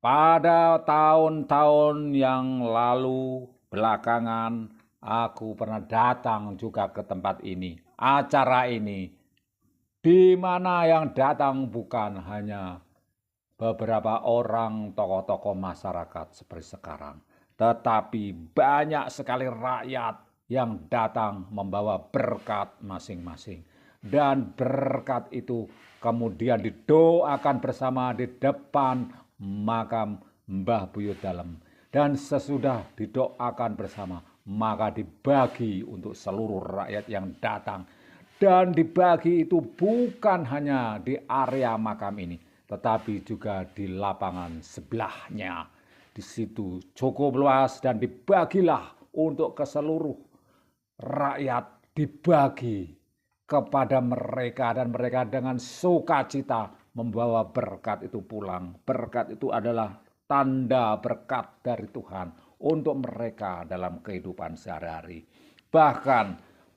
Pada tahun-tahun yang lalu belakangan aku pernah datang juga ke tempat ini, acara ini, di mana yang datang bukan hanya beberapa orang tokoh-tokoh masyarakat seperti sekarang, tetapi banyak sekali rakyat yang datang membawa berkat masing-masing. Dan berkat itu kemudian didoakan bersama di depan makam Mbah Buyut Dalem. Dan sesudah didoakan bersama, maka dibagi untuk seluruh rakyat yang datang. Dan dibagi itu bukan hanya di area makam ini, tetapi juga di lapangan sebelahnya. Di situ cukup luas dan dibagilah untuk ke seluruh rakyat, dibagi kepada mereka, dan mereka dengan sukacita membawa berkat itu pulang. Berkat itu adalah tanda berkat dari Tuhan untuk mereka dalam kehidupan sehari-hari. Bahkan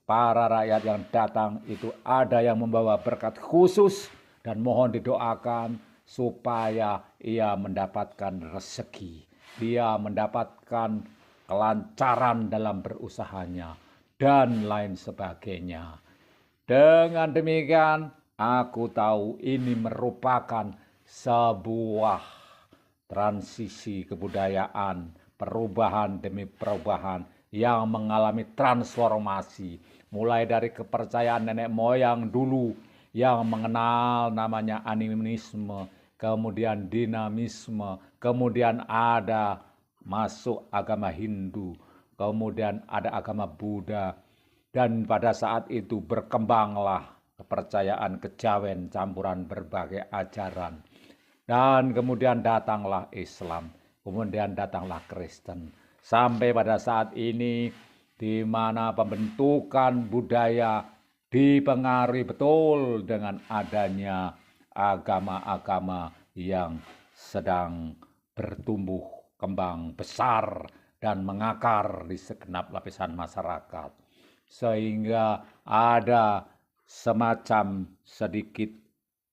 para rakyat yang datang itu ada yang membawa berkat khusus, dan mohon didoakan supaya ia mendapatkan rezeki, dia mendapatkan kelancaran dalam berusahanya, dan lain sebagainya. Dengan demikian, aku tahu ini merupakan sebuah transisi kebudayaan, perubahan demi perubahan yang mengalami transformasi. Mulai dari kepercayaan nenek moyang dulu yang mengenal namanya animisme, kemudian dinamisme, kemudian ada masuk agama Hindu, kemudian ada agama Buddha. Dan pada saat itu berkembanglah kepercayaan kejawen campuran berbagai ajaran. Dan kemudian datanglah Islam, kemudian datanglah Kristen. Sampai pada saat ini di mana pembentukan budaya dipengaruhi betul dengan adanya agama-agama yang sedang bertumbuh kembang besar dan mengakar di segenap lapisan masyarakat. Sehingga ada semacam sedikit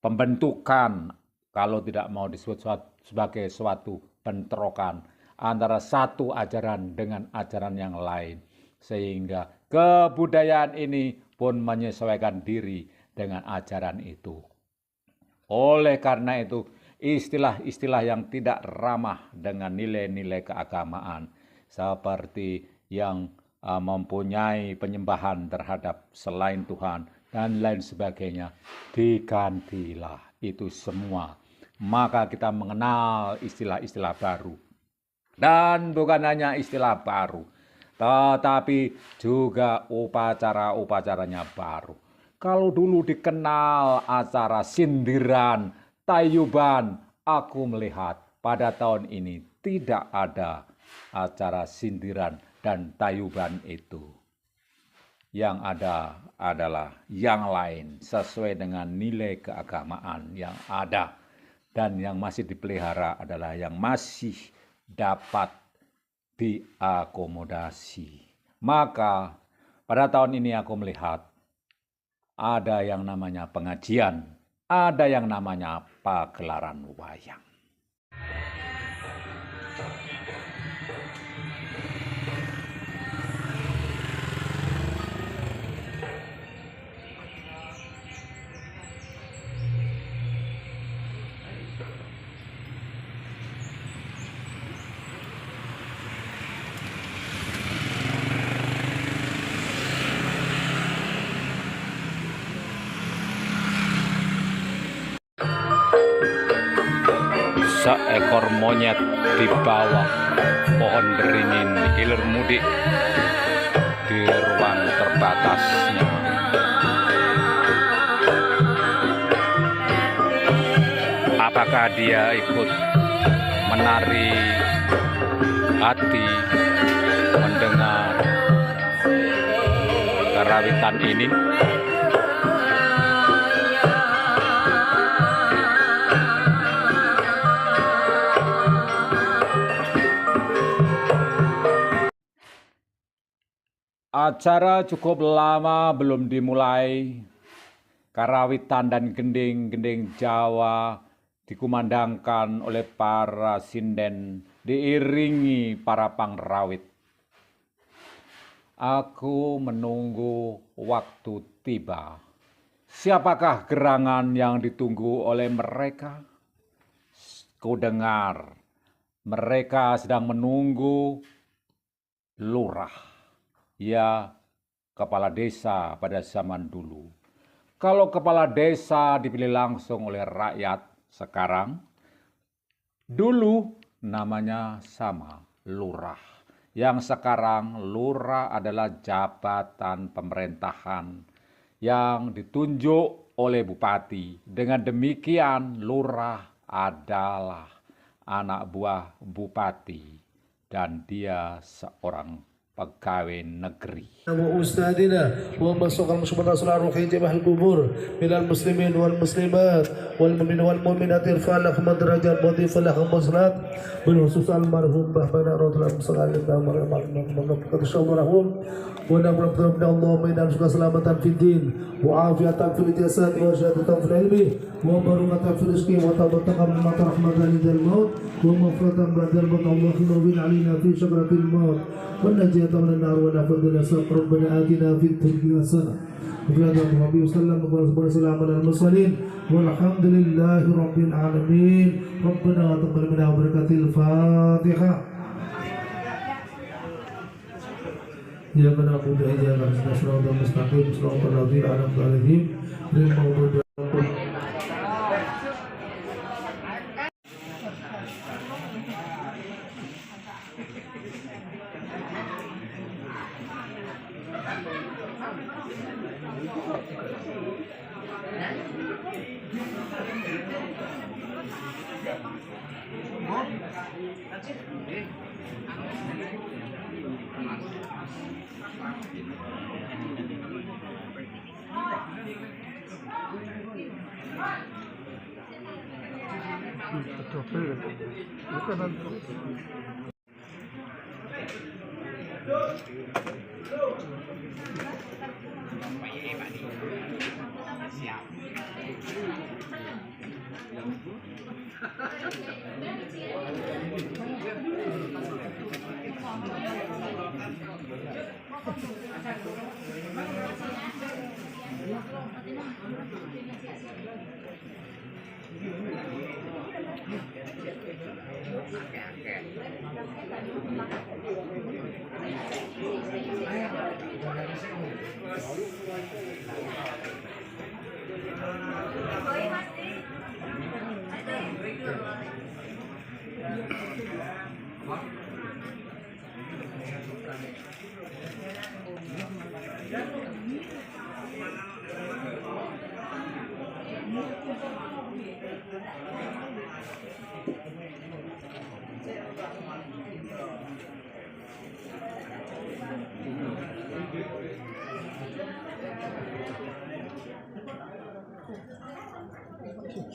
pembentukan, kalau tidak mau disebut sebagai suatu bentrokan antara satu ajaran dengan ajaran yang lain. Sehingga kebudayaan ini pun menyesuaikan diri dengan ajaran itu. Oleh karena itu, istilah-istilah yang tidak ramah dengan nilai-nilai keagamaan, seperti yang mempunyai penyembahan terhadap selain Tuhan dan lain sebagainya, digantilah itu semua. Maka kita mengenal istilah-istilah baru. Dan bukan hanya istilah baru, tetapi juga upacara-upacaranya baru. Kalau dulu dikenal acara sindiran, tayuban, aku melihat pada tahun ini tidak ada acara sindiran dan tayuban itu. Yang ada adalah yang lain sesuai dengan nilai keagamaan yang ada. dan yang masih dipelihara adalah yang masih dapat diakomodasi. Maka pada tahun ini aku melihat ada yang namanya pengajian, ada yang namanya pagelaran wayang. Seekor monyet di bawah pohon beringin hilir mudik di ruang terbatasnya. Apakah dia ikut menari hati mendengar karawitan ini? Acara cukup lama belum dimulai. Karawitan dan gending-gending Jawa dikumandangkan oleh para sinden, diiringi para pangrawit. Aku menunggu waktu tiba. Siapakah gerangan yang ditunggu oleh mereka? Ku dengar mereka sedang menunggu lurah. Ya, kepala desa pada zaman dulu. Kalau kepala desa dipilih langsung oleh rakyat sekarang, dulu namanya sama, lurah. Yang sekarang lurah adalah jabatan pemerintahan yang ditunjuk oleh bupati. Dengan demikian lurah adalah anak buah bupati dan dia seorang pegawai negeri. وأستاذنا ومسوق المشمل أسرار روحي جميع القبور من المسلمين والمسلمات والمؤمنين والمؤمنات ارفع لهم الدرجات وضيف لهم مصرات بالخصوص المرحوم بحبنا رضي الله عنهم ونبرك اللهم إنا نسألك سلامة في الدين وعافية في الجسد وشهادة في العلم وبركة في الرزق وتبتغى من مطرح مدى الموت ومغفرة بعد الموت اللهم وبين علينا في شجرة الموت والنجاة من النار ونفذ الأسواق ربنا آتنا في الدنيا حسنة وفي هذا النبي وسلم وسلام على المرسلين والحمد لله رب العالمين ربنا تقبل منا وبركة الفاتحة يا من أقول يا من نشرع المستقيم صراط الذين أنعمت عليهم غير المغضوب عليهم.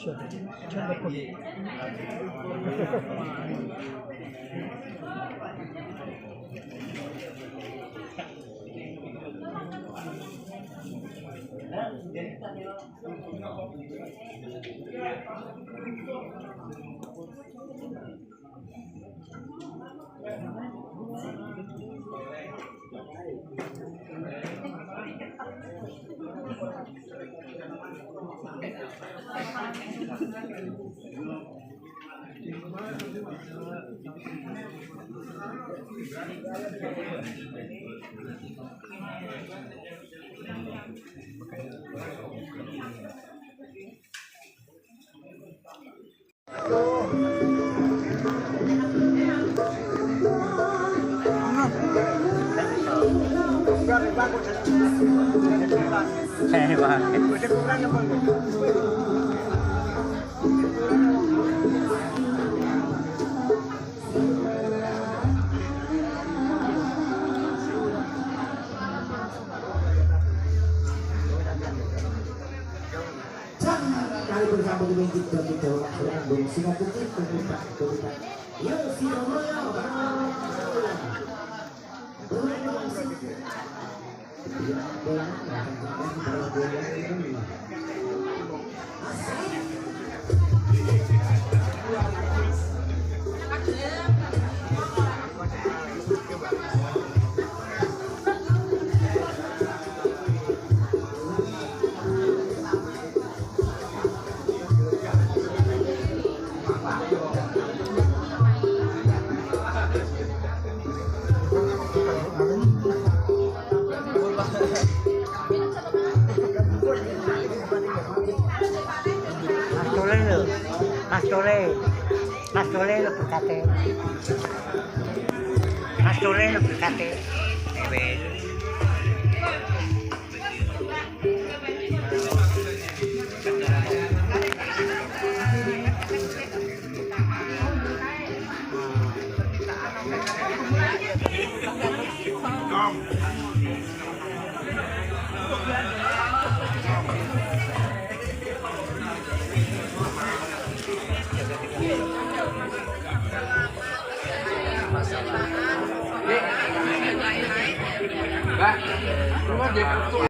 Kali bersama dengan kita berang singa putih berlipat. Yo singa royal. Mas Tole lo berkate. Mas Tole lo berkate. Mbak,